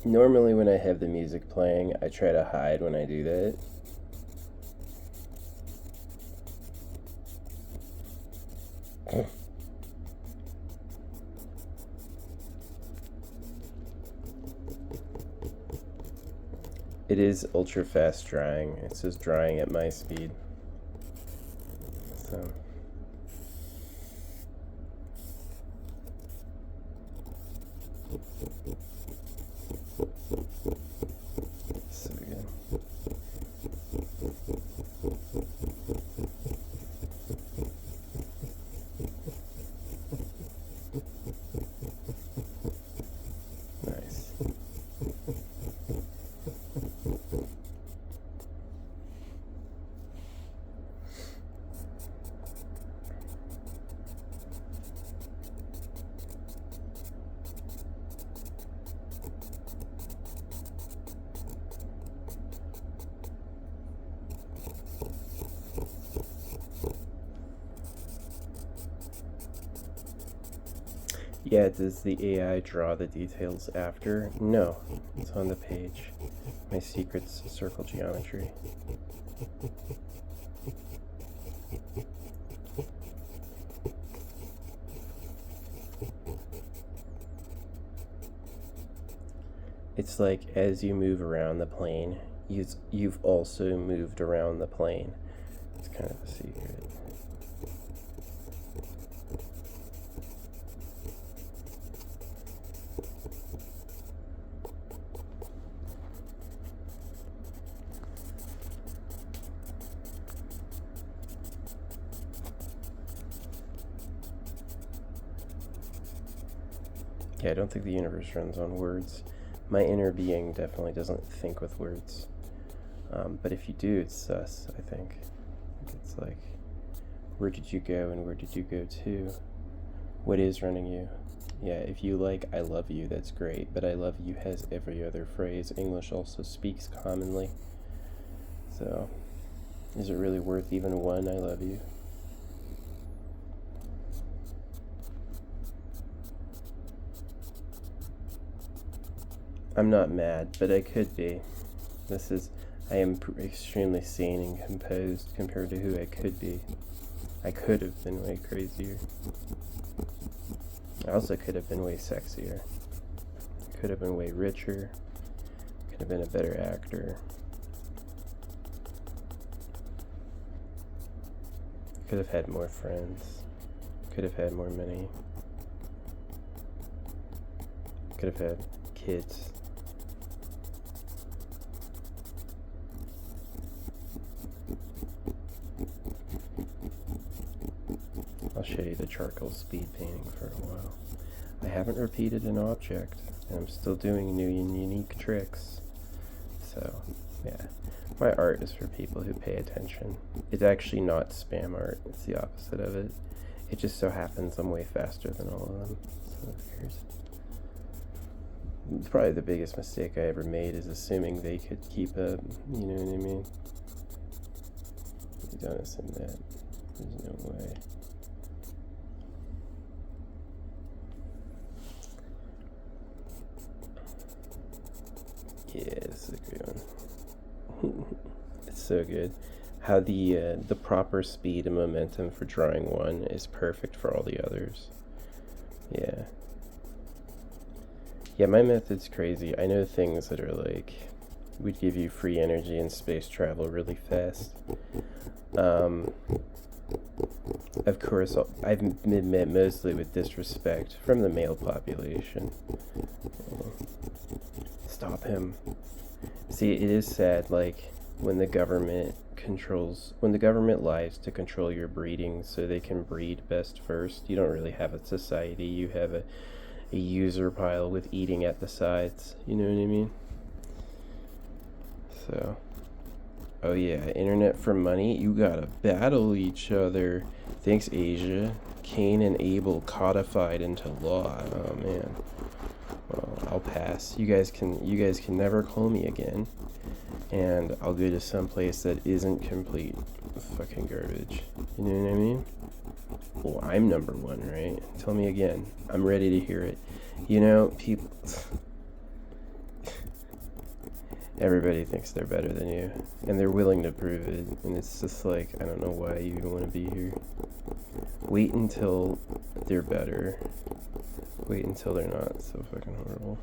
Normally when I have the music playing, I try to hide when I do that. It is ultra fast drying. It's just drying at my speed. So so good. Nice. Yeah, does the AI draw the details after? No, it's on the page. My secret's circle geometry. It's like as you move around the plane, you've also moved around the plane. It's kind of a secret. Yeah, I don't think the universe runs on words. My inner being definitely doesn't think with words. But if you do, it's sus, I think. It's like, where did you go and where did you go to? What is running you? Yeah, if you like I love you, that's great, but I love you has every other phrase. English also speaks commonly. So, is it really worth even one I love you? I'm not mad, but I could be. I am extremely sane and composed compared to who I could be. I could have been way crazier. I also could have been way sexier. Could have been way richer. Could have been a better actor. Could have had more friends. Could have had more money. Could have had kids. I'll show you the charcoal speed painting for a while. I haven't repeated an object, and I'm still doing new and unique tricks. So, yeah. My art is for people who pay attention. It's actually not spam art. It's the opposite of it. It just so happens I'm way faster than all of them. So it's probably the biggest mistake I ever made is assuming they could keep up. You know what I mean? You don't assume that. There's no way. Yeah, this is a great one. It's so good. How the proper speed and momentum for drawing one is perfect for all the others. Yeah. Yeah, my method's crazy. I know things that are like would give you free energy and space travel really fast. Of course, I've been met mostly with disrespect from the male population. Stop him. See, it is sad, like, when the government lies to control your breeding so they can breed best first, you don't really have a society. You have a user pile with eating at the sides. You know what I mean? So, oh yeah, internet for money. You gotta battle each other. Thanks, Asia. Cain and Abel codified into law. Oh man. Well, I'll pass. You guys can never call me again, and I'll go to some place that isn't complete fucking garbage. You know what I mean? Well, I'm number one, right? Tell me again. I'm ready to hear it. You know, people. Everybody thinks they're better than you, and they're willing to prove it, and it's just like, I don't know why you even want to be here. Wait until they're better. Wait until they're not so fucking horrible.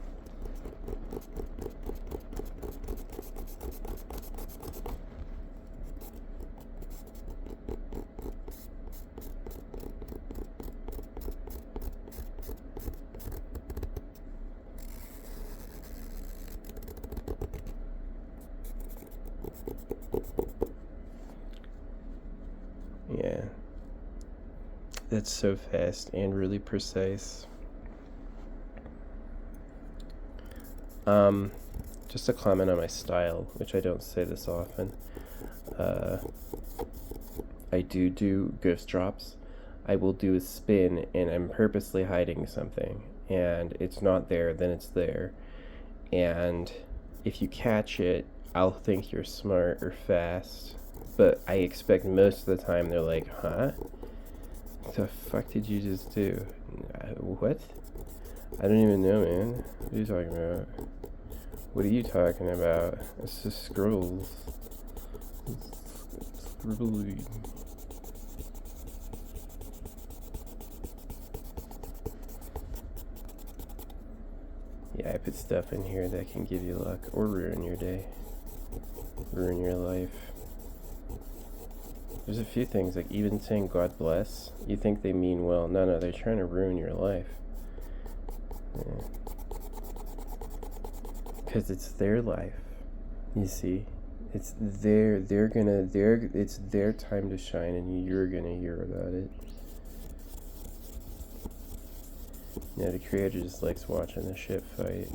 Yeah. That's so fast and really precise. Just a comment on my style, which I don't say this often. I do ghost drops. I will do a spin and I'm purposely hiding something, and it's not there, then it's there. And if you catch it, I'll think you're smart or fast, but I expect most of the time they're like, huh? What the fuck did you just do? What? I don't even know, man. What are you talking about? What are you talking about? It's just scrolls. It's scribbly. Yeah, I put stuff in here that can give you luck or ruin your day. Ruin your life. There's a few things, like even saying God bless, you think they mean well. No, they're trying to ruin your life. Yeah. Because it's their life, you see. It's it's their time to shine, and you're gonna hear about it. Yeah, the creator just likes watching the shit fight.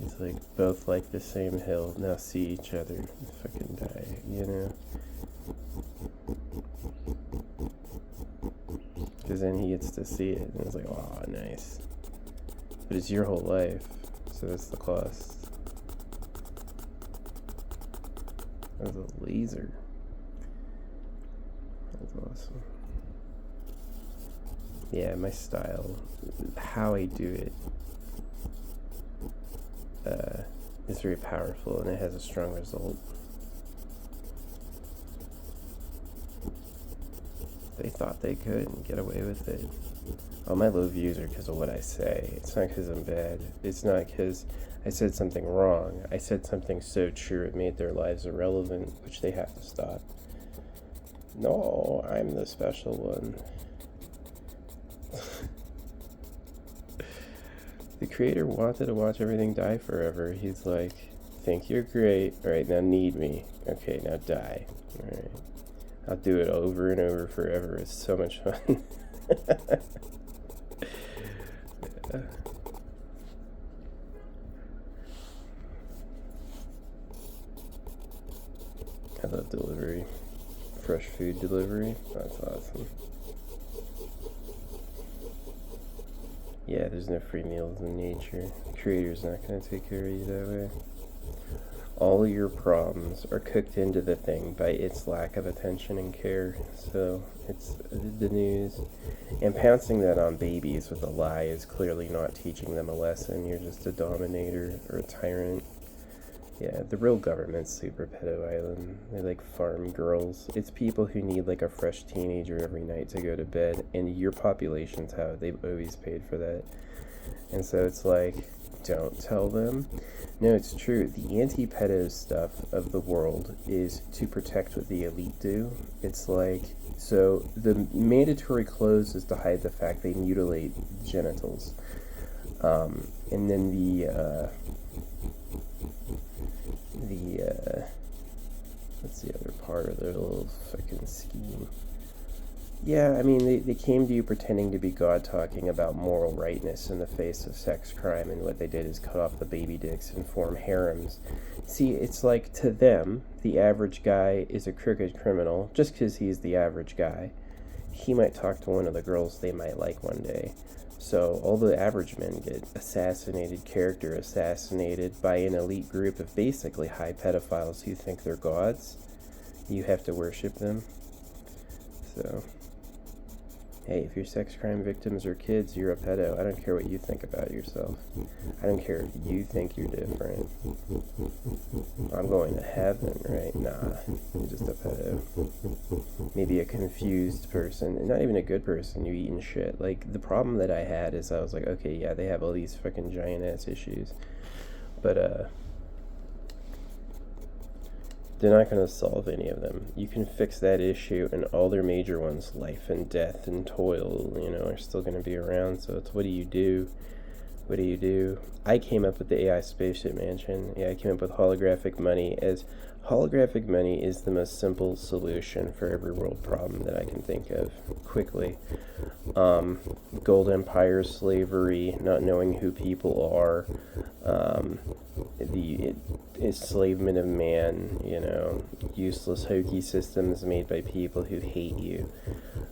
He's like, both like the same hill, now see each other and fucking die, you know? Because then he gets to see it, and it's like, oh, nice. But it's your whole life, so that's the cost. That's a laser. That's awesome. Yeah, my style, how I do it, is very powerful, and it has a strong result. They thought they could get away with it. Oh, my low views are because of what I say. It's not because I'm bad. It's not because I said something wrong. I said something so true it made their lives irrelevant, which they have to stop. No, I'm the special one. The creator wanted to watch everything die forever. He's like, think you're great. Alright, now need me. Okay, now die. Alright. I'll do it over and over forever. It's so much fun. Yeah. I love delivery. Fresh food delivery. That's awesome. Yeah, there's no free meals in nature. The creator's not going to take care of you that way. All your problems are cooked into the thing by its lack of attention and care. So it's the news. And pouncing that on babies with a lie is clearly not teaching them a lesson. You're just a dominator or a tyrant. Yeah, the real government's Super Pedo Island. They like farm girls. It's people who need like a fresh teenager every night to go to bed, and your population's how they've always paid for that. And so it's like, don't tell them. No, it's true. The anti-pedo stuff of the world is to protect what the elite do. It's like, so the mandatory clothes is to hide the fact they mutilate genitals. And then what's the other part of their little fucking scheme? Yeah, I mean, they came to you pretending to be God, talking about moral rightness in the face of sex crime, and what they did is cut off the baby dicks and form harems. See, it's like, to them, the average guy is a crooked criminal just because he's the average guy. He might talk to one of the girls they might like one day. So all the average men get assassinated, character assassinated by an elite group of basically high pedophiles who think they're gods. You have to worship them. So Hey, if your sex crime victims are kids, you're a pedo. I don't care what you think about yourself. I don't care if you think you're different. I'm going to heaven, right? Nah, you're just a pedo. Maybe a confused person, and not even a good person, you eating shit. Like, the problem that I had is I was like, okay, yeah, they have all these fucking giant ass issues. But, they're not going to solve any of them. You can fix that issue, and all their major ones, life and death and toil, are still going to be around. So it's what do you do? What do you do? I came up with the AI spaceship mansion. Yeah, I came up with holographic money, as holographic money is the most simple solution for every world problem that I can think of quickly. Gold empire, slavery, not knowing who people are, the enslavement of man, useless hokey systems made by people who hate you.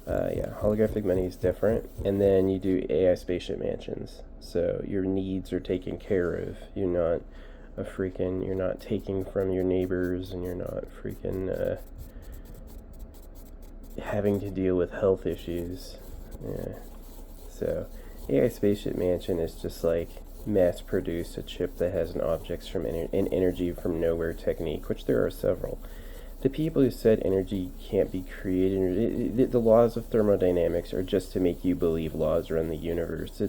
Yeah, holographic money is different. And then you do AI spaceship mansions. So your needs are taken care of. You're not you're not taking from your neighbors, and you're not having to deal with health issues. Yeah. So AI spaceship mansion is just like mass produce a chip that has an objects from an energy from nowhere technique, which there are several. The people who said energy can't be created, the laws of thermodynamics are just to make you believe laws run the universe.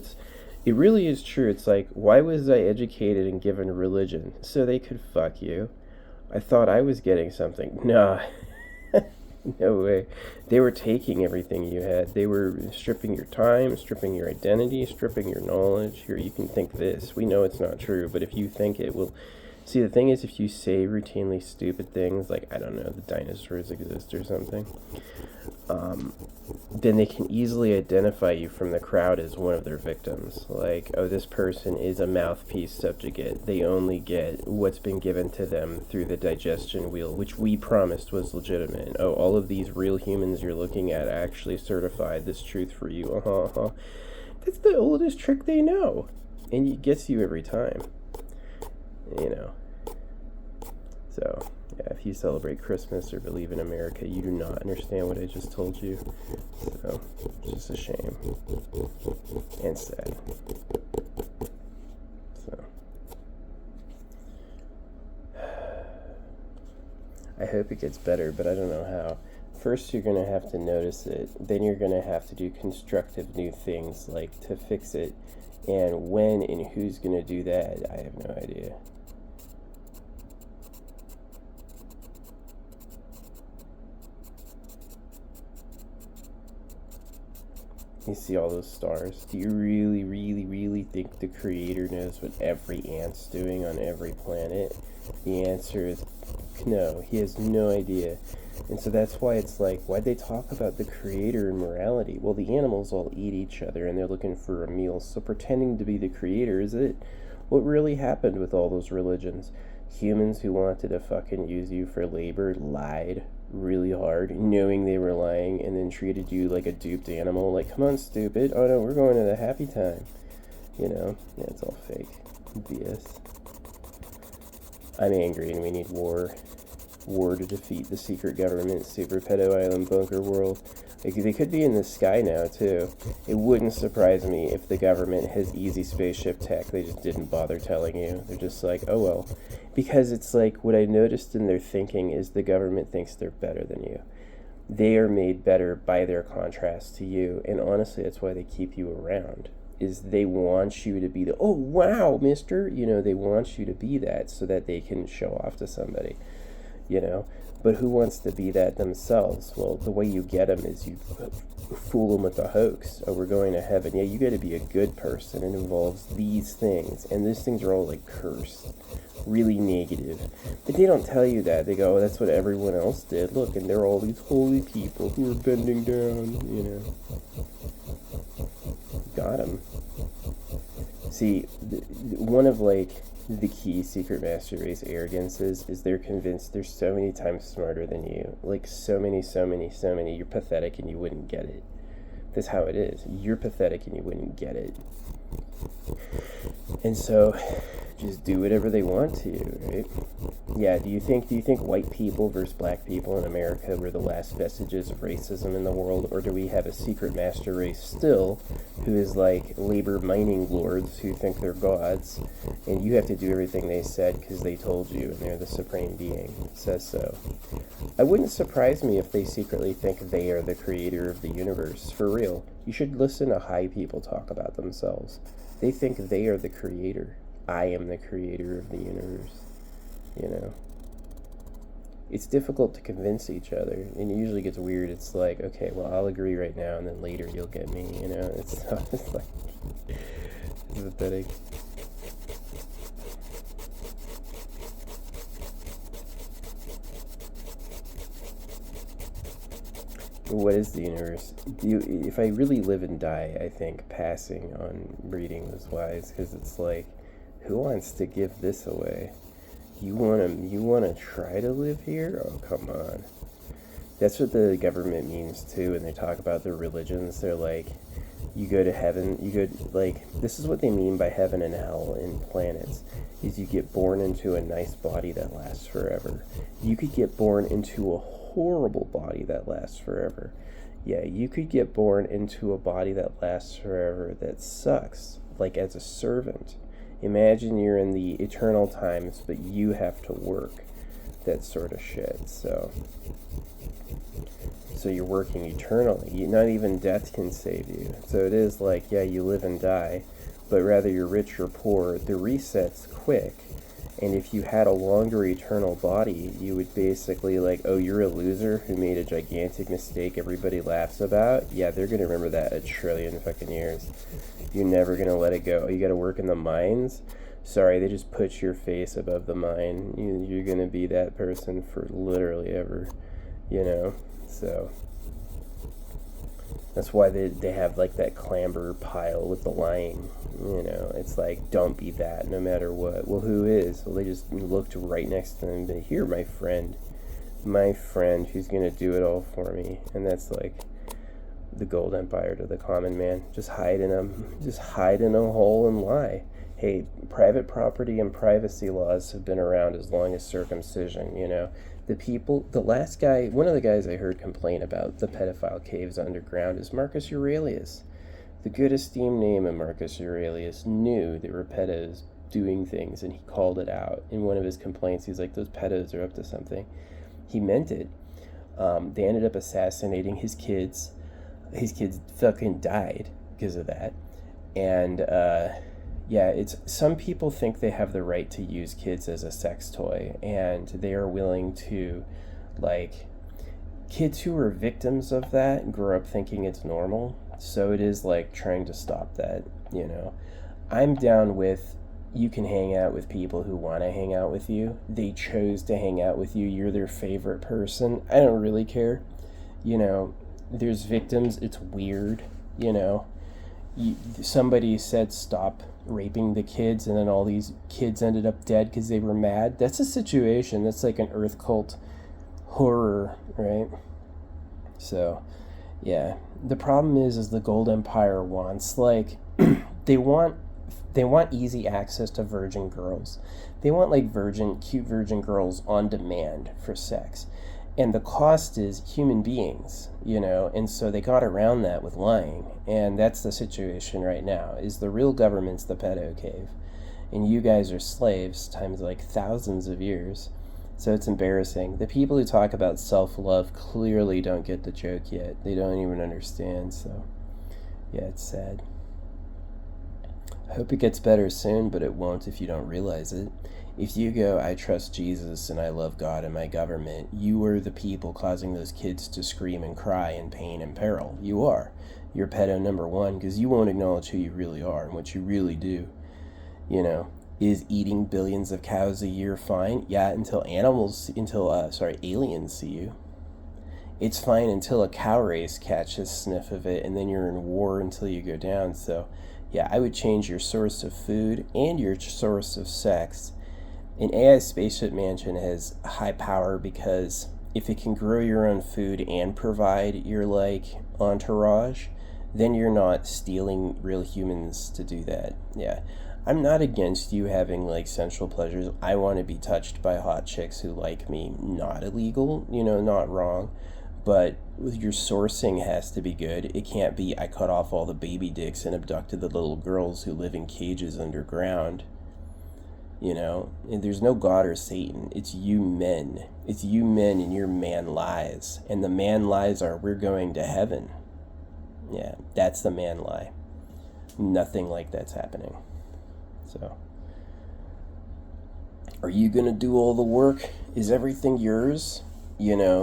It really is true. It's like, why was I educated and given religion? So they could fuck you. I thought I was getting something. Nah. No way. They were taking everything you had. They were stripping your time, stripping your identity, stripping your knowledge. Here, you can think this. We know it's not true, but if you think it will... See, the thing is, if you say routinely stupid things, like, I don't know, the dinosaurs exist or something, then they can easily identify you from the crowd as one of their victims. Like, oh, this person is a mouthpiece subjugate. They only get what's been given to them through the digestion wheel, which we promised was legitimate. Oh, all of these real humans you're looking at actually certified this truth for you. That's the oldest trick they know. And it gets you every time. So, yeah, if you celebrate Christmas or believe in America, you do not understand what I just told you. So, it's just a shame. And sad. So, I hope it gets better, but I don't know how. First, you're going to have to notice it. Then you're going to have to do constructive new things, like to fix it. And when and who's going to do that, I have no idea. You see all those stars. Do you really, really, really think the Creator knows what every ant's doing on every planet? The answer is no. He has no idea. And so that's why it's like, why'd they talk about the Creator and morality? Well, the animals all eat each other, and they're looking for a meal. So pretending to be the Creator is it. What really happened with all those religions? Humans who wanted to fucking use you for labor lied really hard, knowing they were lying, and then treated you like a duped animal. Like, come on, stupid. Oh no, we're going to the happy time. Yeah, it's all fake. BS. I'm angry and we need war. War to defeat the secret government, Super Pedo Island bunker world. Like, they could be in the sky now, too. It wouldn't surprise me if the government has easy spaceship tech. They just didn't bother telling you. They're just like, oh well. Because it's like, what I noticed in their thinking is the government thinks they're better than you. They are made better by their contrast to you. And honestly, that's why they keep you around. Is they want you to be the, oh wow, mister. They want you to be that so that they can show off to somebody. But who wants to be that themselves? Well, the way you get them is you fool them with the hoax. Oh, we're going to heaven. Yeah, you got to be a good person. It involves these things. And these things are all like cursed. Really negative. But they don't tell you that. They go, oh, that's what everyone else did. Look, and they're all these holy people who are bending down, Got them. See, one of the key secret master race arrogances is they're convinced they're so many times smarter than you. Like, so many. You're pathetic and you wouldn't get it. That's how it is. You're pathetic and you wouldn't get it. And so, just do whatever they want to, right? Yeah, do you think white people versus black people in America were the last vestiges of racism in the world, or do we have a secret master race still, who is like labor mining lords who think they're gods, and you have to do everything they said because they told you, and they're the supreme being that says so. I wouldn't surprise me if they secretly think they are the creator of the universe. For real, you should listen to high people talk about themselves. They think they are the creator. I am the creator of the universe. You know, it's difficult to convince each other, and it usually gets weird. It's like, okay, well, I'll agree right now, and then later you'll get me. You know, it's like it's pathetic. What is the universe? If I really live and die, I think passing on reading was wise, because it's like, who wants to give this away? You wanna try to live here? Oh, come on. That's what the government means too when they talk about their religions. They're like, you go to heaven, like, this is what they mean by heaven and hell in planets, is you get born into a nice body that lasts forever. You could get born into a horrible body that lasts forever. Yeah, you could get born into a body that lasts forever that sucks, like as a servant. Imagine you're in the eternal times, but you have to work. That sort of shit. So you're working eternally. Not even death can save you. So it is like, yeah, you live and die, but rather you're rich or poor, the reset's quick. And if you had a longer eternal body, you would basically like, oh, you're a loser who made a gigantic mistake everybody laughs about. Yeah, they're going to remember that a trillion fucking years. You're never going to let it go. You got to work in the mines. Sorry, they just put your face above the mine. You're going to be that person for literally ever, you know? So that's why they have like that clamber pile with the lying. You know, it's like, don't be that no matter what. Well, who is? Well, they just looked right next to them. But here, my friend who's going to do it all for me. And that's like the gold empire to the common man. Just hide in a hole and lie. Hey, private property and privacy laws have been around as long as circumcision, you know. One of the guys I heard complain about the pedophile caves underground is Marcus Aurelius. The good esteemed name of Marcus Aurelius knew there were pedos doing things, and he called it out. In one of his complaints, he was like, those pedos are up to something. He meant it. They ended up assassinating his kids. His kids fucking died because of that. And, yeah, it's some people think they have the right to use kids as a sex toy, and they are willing to, like, kids who are victims of that grow up thinking it's normal. So it is like trying to stop that, you know. I'm down with, you can hang out with people who want to hang out with you. They chose to hang out with you. You're their favorite person. I don't really care. You know, there's victims. It's weird, you know. Somebody said stop raping the kids, and then all these kids ended up dead because they were mad. That's a situation. That's like an earth cult horror, right? So, yeah. The problem is the Gold Empire wants, like, they want easy access to virgin girls. They want, like, cute virgin girls on demand for sex. And the cost is human beings, you know, and so they got around that with lying. And that's the situation right now, is the real government's the pedo cave. And you guys are slaves times, like, thousands of years. So it's embarrassing. The people who talk about self-love clearly don't get the joke yet. They don't even understand, so yeah, it's sad. I hope it gets better soon, but it won't if you don't realize it. If you go, I trust Jesus and I love God and my government, you are the people causing those kids to scream and cry in pain and peril. You are. You're pedo number one, because you won't acknowledge who you really are and what you really do. You know, is eating billions of cows a year fine? Yeah, until aliens see you. It's fine until a cow race catches sniff of it, and then you're in war until you go down. So, yeah, I would change your source of food and your source of sex. An AI spaceship mansion has high power because if it can grow your own food and provide your, like, entourage, then you're not stealing real humans to do that. Yeah. I'm not against you having like sensual pleasures. I want to be touched by hot chicks who like me. Not illegal, not wrong. But your sourcing has to be good. It can't be I cut off all the baby dicks and abducted the little girls who live in cages underground. And there's no God or Satan. It's you men. It's you men and your man lies. And the man lies are we're going to heaven. Yeah, that's the man lie. Nothing like that's happening. So, are you going to do all the work? Is everything yours?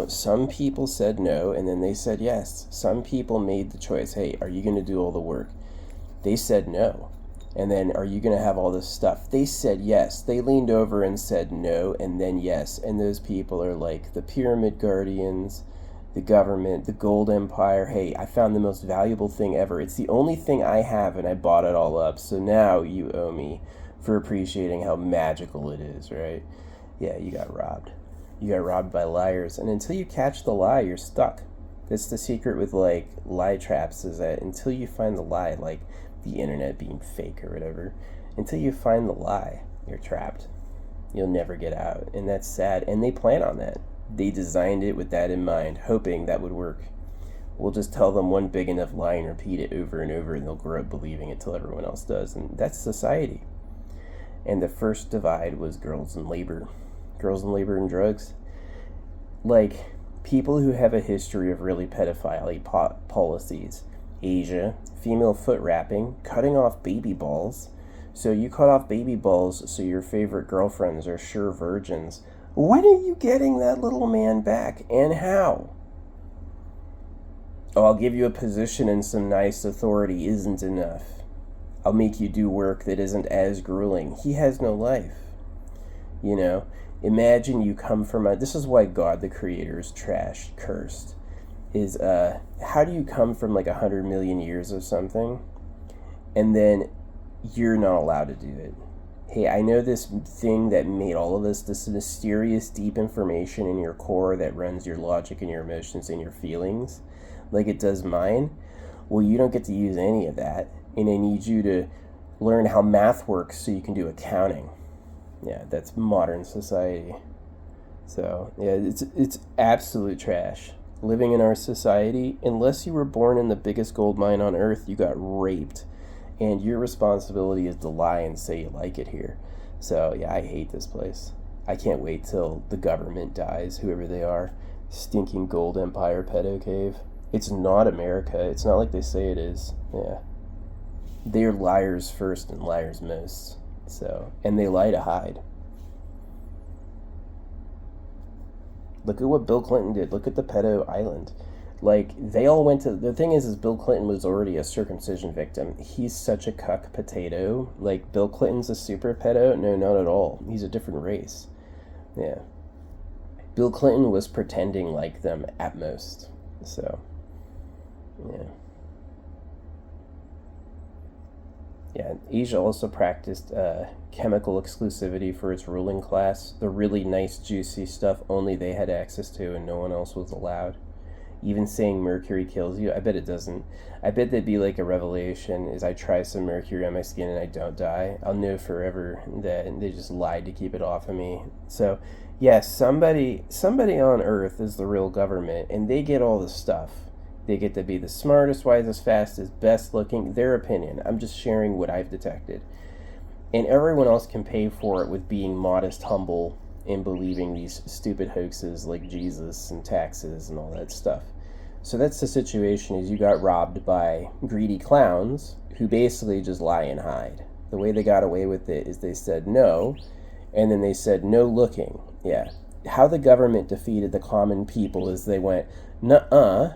Some people said no, and then they said yes. Some people made the choice, hey, are you going to do all the work? They said no. And then, are you going to have all this stuff? They said yes. They leaned over and said no, and then yes. And those people are like the Pyramid Guardians, the government, the gold empire. Hey, I found the most valuable thing ever. It's the only thing I have, and I bought it all up. So now you owe me for appreciating how magical it is, right? Yeah, you got robbed. You got robbed by liars. And until you catch the lie, you're stuck. That's the secret with, like, lie traps, is that until you find the lie, like the internet being fake or whatever, until you find the lie, you're trapped. You'll never get out. And that's sad. And they plan on that. They designed it with that in mind, hoping that would work. We'll just tell them one big enough lie and repeat it over and over, and they'll grow up believing it till everyone else does. And that's society. And the first divide was girls in labor. Girls in labor and drugs. Like, people who have a history of really pedophile policies. Asia, female foot wrapping, cutting off baby balls. So you cut off baby balls so your favorite girlfriends are sure virgins. When are you getting that little man back, and how? Oh, I'll give you a position and some nice authority isn't enough. I'll make you do work that isn't as grueling. He has no life. Imagine you come from this is why God the Creator is trash, cursed. How do you come from like 100 million years of something, and then you're not allowed to do it? Hey, I know this thing that made all of this mysterious deep information in your core that runs your logic and your emotions and your feelings, like it does mine. Well, you don't get to use any of that, and I need you to learn how math works so you can do accounting. Yeah, that's modern society. So, yeah, it's absolute trash. Living in our society, unless you were born in the biggest gold mine on earth, you got raped. And your responsibility is to lie and say you like it here. So, yeah, I hate this place. I can't wait till the government dies, whoever they are. Stinking gold empire pedo cave. It's not America. It's not like they say it is. Yeah. They're liars first and liars most. So, and they lie to hide. Look at what Bill Clinton did. Look at the pedo island. Like, they all went to... The thing is Bill Clinton was already a circumcision victim. He's such a cuck potato. Like, Bill Clinton's a super pedo? No, not at all. He's a different race. Yeah. Bill Clinton was pretending like them at most. So, yeah. Yeah, Asia also practiced chemical exclusivity for its ruling class. The really nice, juicy stuff only they had access to and no one else was allowed. Even saying mercury kills you, I bet it doesn't. I bet that'd be like a revelation, is I try some mercury on my skin and I don't die. I'll know forever that they just lied to keep it off of me. So, yeah, somebody on Earth is the real government, and they get all the stuff. They get to be the smartest, wisest, fastest, best looking, their opinion. I'm just sharing what I've detected. And everyone else can pay for it with being modest, humble, and believing these stupid hoaxes like Jesus and taxes and all that stuff. So that's the situation, is you got robbed by greedy clowns who basically just lie and hide. The way they got away with it is they said no, and then they said no looking. Yeah. How the government defeated the common people is they went, nuh-uh,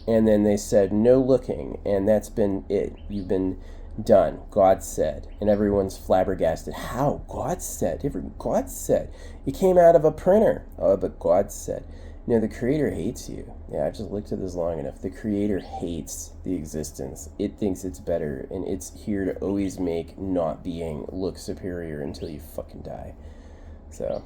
and then they said no looking, and that's been it. You've been done. God said. And everyone's flabbergasted. How? God said. God said. It came out of a printer. Oh, but God said. The Creator hates you. Yeah, I've just looked at this long enough. The Creator hates the existence. It thinks it's better, and it's here to always make not being look superior until you fucking die. So...